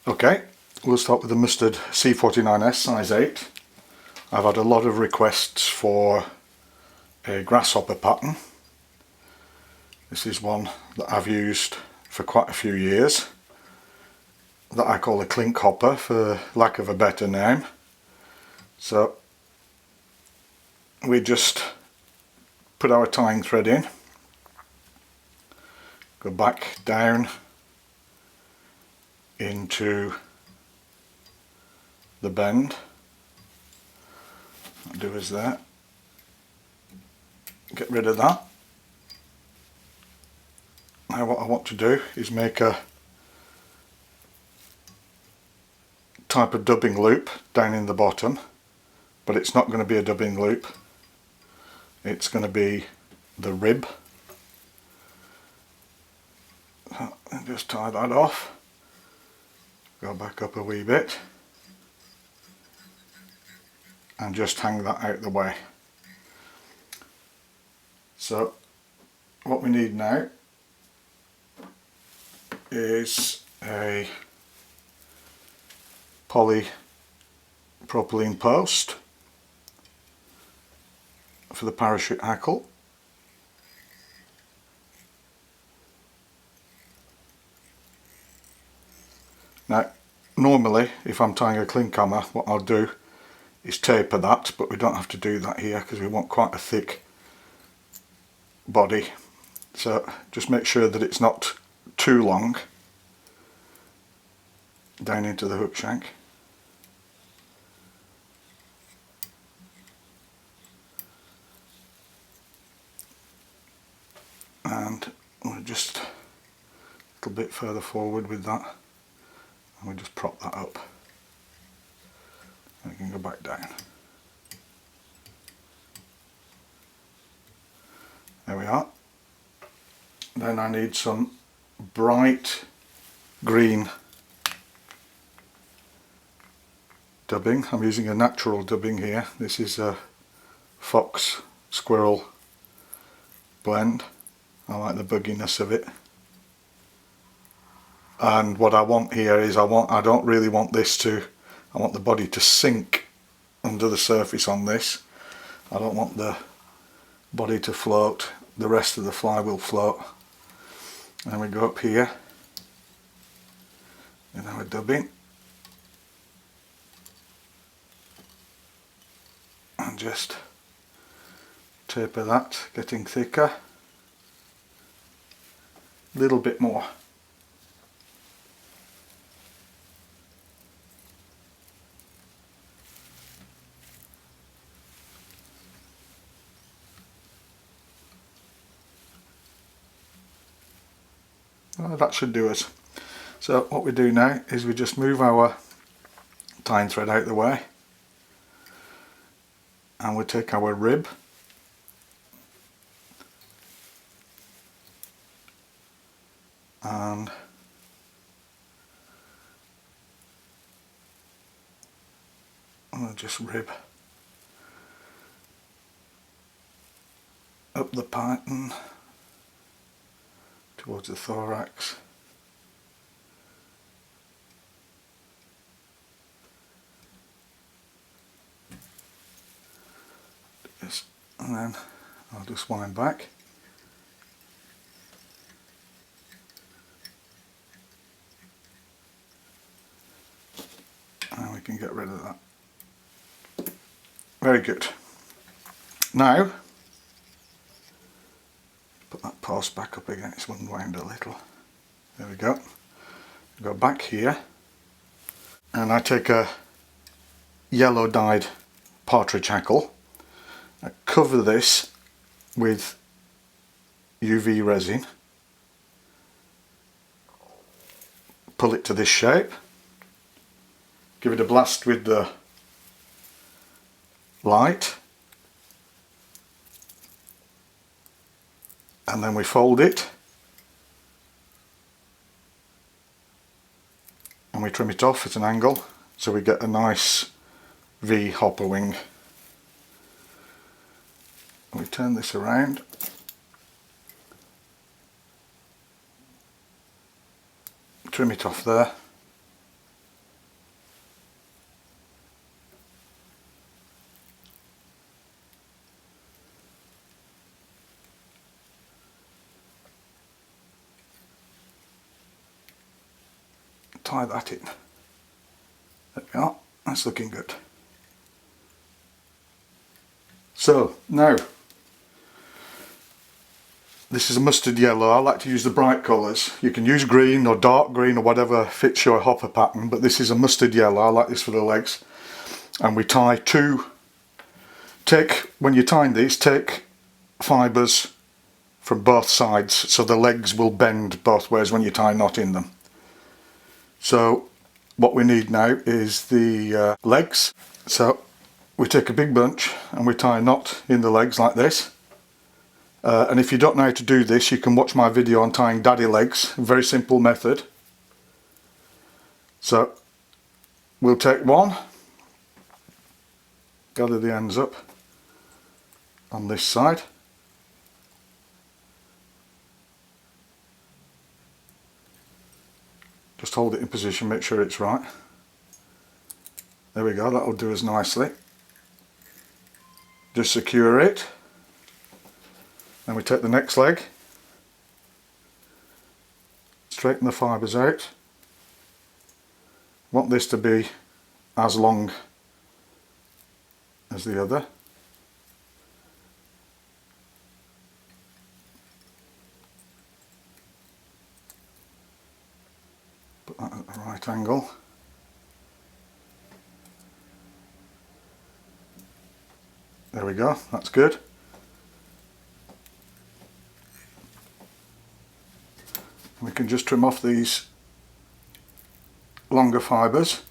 Okay, we'll start with the mustard C49S size 8. I've had a lot of requests for a grasshopper pattern. This is one that I've used for quite a few years, that I call a Klinkhopper for lack of a better name. So we just put our tying thread in, go back down into the bend, I'll do is that, get rid of that. Now what I want to do is make a type of dubbing loop down in the bottom, but it's not going to be a dubbing loop, it's going to be the rib. So, and just tie that off, go back up a wee bit and just hang that out the way. So what we need now is a polypropylene post for the parachute hackle. Now normally if I'm tying a Klinkhammer, what I'll do is taper that, but we don't have to do that here because we want quite a thick body. So just make sure that it's not too long down into the hook shank. And we're just a little bit further forward with that, and we just prop that up and we can go back down. There we are. Then I need some bright green dubbing. I'm using a natural dubbing here. This is a fox squirrel blend. I like the bugginess of it. And what I want here is I don't really want this to, I want the body to sink under the surface on this. I don't want the body to float, the rest of the fly will float. And we go up here in our dubbing and just taper that, getting thicker, a little bit more. Well, that should do us. So what we do now is we just move our tying thread out of the way and we take our rib and we'll just rib up the pattern towards the thorax. And then I'll just wind back. And we can get rid of that. Very good. Now, put that post back up again, it's unwound a little. There we go. Go back here and I take a yellow dyed partridge hackle. I cover this with UV resin, pull it to this shape, give it a blast with the light, and then we fold it and we trim it off at an angle so we get a nice V hopper wing. We turn this around, trim it off there, tie that in. There we are, that's looking good. So now, this is a mustard yellow. I like to use the bright colours. You can use green or dark green or whatever fits your hopper pattern, but this is a mustard yellow. I like this for the legs. And we tie when you're tying these, take fibres from both sides so the legs will bend both ways when you tie a knot in them. So what we need now is the legs. So we take a big bunch and we tie a knot in the legs like this. And if you don't know how to do this, you can watch my video on tying daddy legs, a very simple method. So we'll take one, gather the ends up on this side. Just hold it in position, make sure it's right. There we go, that'll do us nicely. Just secure it. Then we take the next leg, straighten the fibres out. Want this to be as long as the other. Put that at the right angle. There we go, that's good. We can just trim off these longer fibres.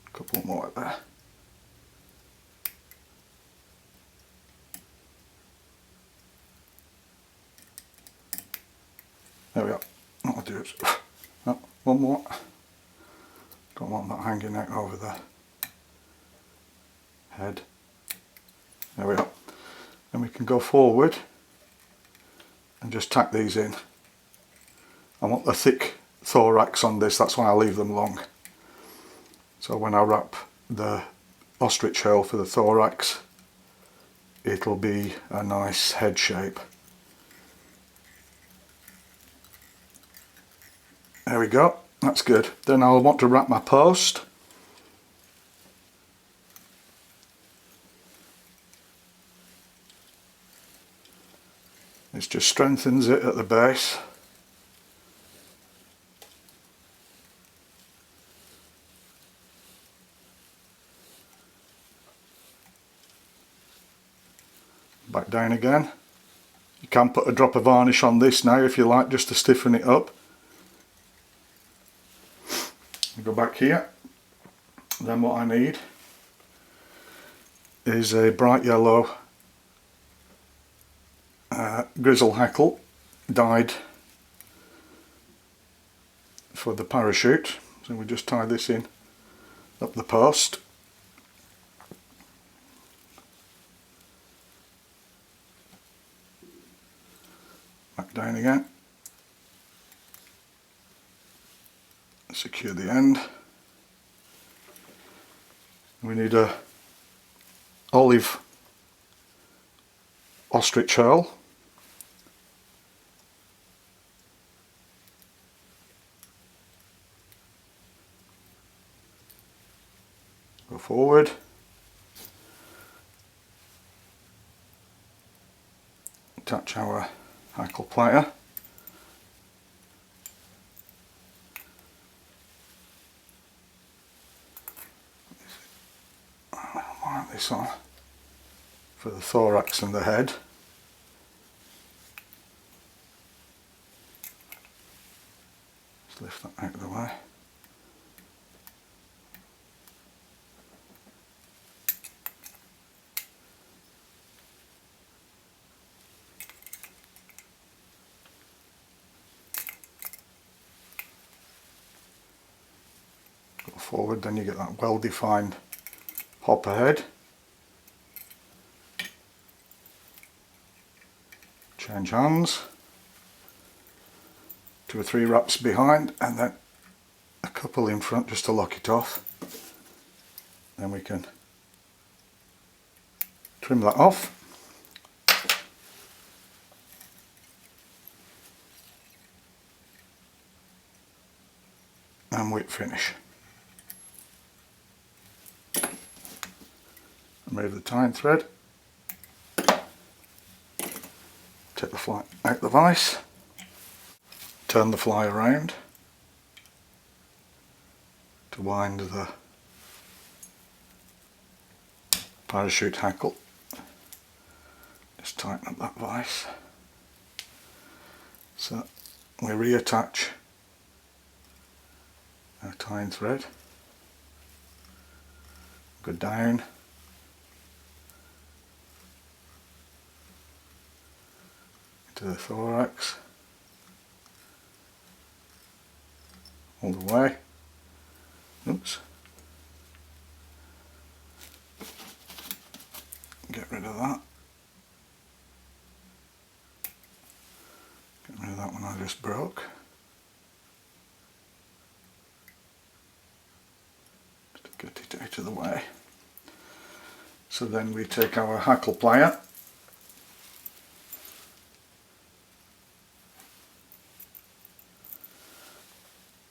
A couple more up there. There we are. What I'll do is, oh, one more. Don't want that hanging out over the head. There we are. Then we can go forward and just tack these in. I want the thick thorax on this, that's why I leave them long. So when I wrap the ostrich hole for the thorax, it'll be a nice head shape. There we go, that's good. Then I'll want to wrap my post. This just strengthens it at the base. Back down again. You can put a drop of varnish on this now if you like, just to stiffen it up. Go back here. Then what I need is a bright yellow grizzle hackle dyed for the parachute. So we just tie this in up the post. Back down again. Secure the end. We need a olive ostrich hurl. Go forward. Attach our hackle plier. This on for the thorax and the head. Just lift that out of the way. Go forward, then you get that well-defined hopper head. Change hands, 2 or 3 wraps behind, and then a couple in front just to lock it off. Then we can trim that off. And whip finish. Remove the tying thread. Take the fly out the vise. Turn the fly around to wind the parachute hackle. Just tighten up that vise. So we reattach our tying thread. Go down. Into the thorax. All the way. Oops. Get rid of that. Get rid of that one I just broke. Just to get it out of the way. So then we take our hackle plier.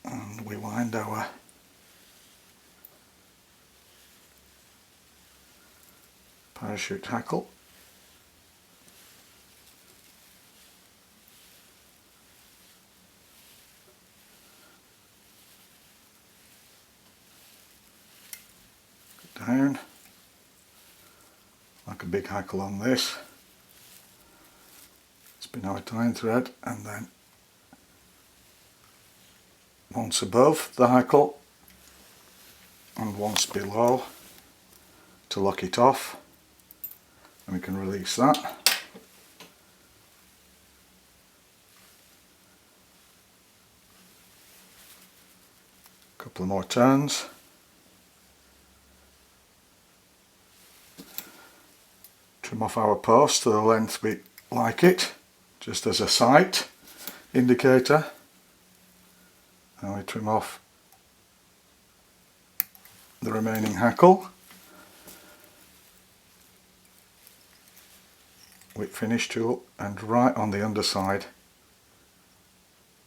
And we wind our parachute hackle. Down like a big hackle on this. Spin our tying thread and then once above the hackle and once below to lock it off, and we can release that. A couple of more turns. Trim off our post to the length we like it, just as a sight indicator. And we trim off the remaining hackle. Whip finish tool, and right on the underside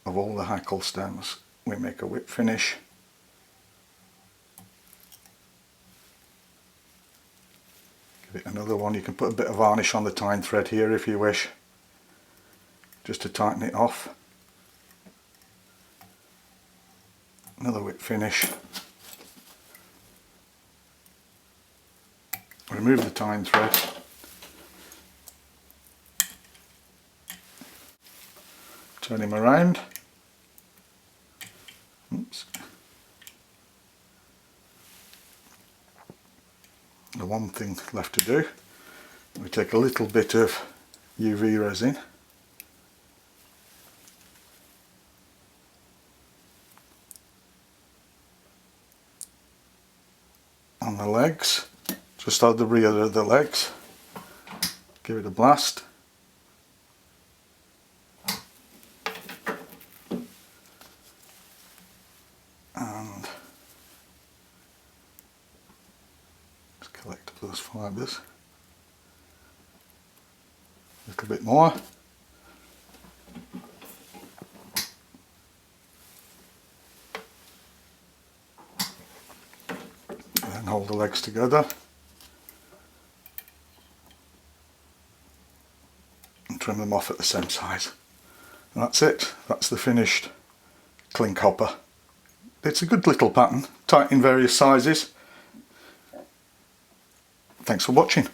of all the hackle stems we make a whip finish. Give it another one. You can put a bit of varnish on the tying thread here if you wish, just to tighten it off. Another whip finish. Remove the tying thread. Turn him around. Oops. The one thing left to do, we take a little bit of UV resin on the legs, just at the rear of the legs. Give it a blast. And just collect those fibres. A little bit more. And then hold the legs together. And trim them off at the same size. And that's it. That's the finished Klinkhopper. It's a good little pattern, tight in various sizes. Thanks for watching.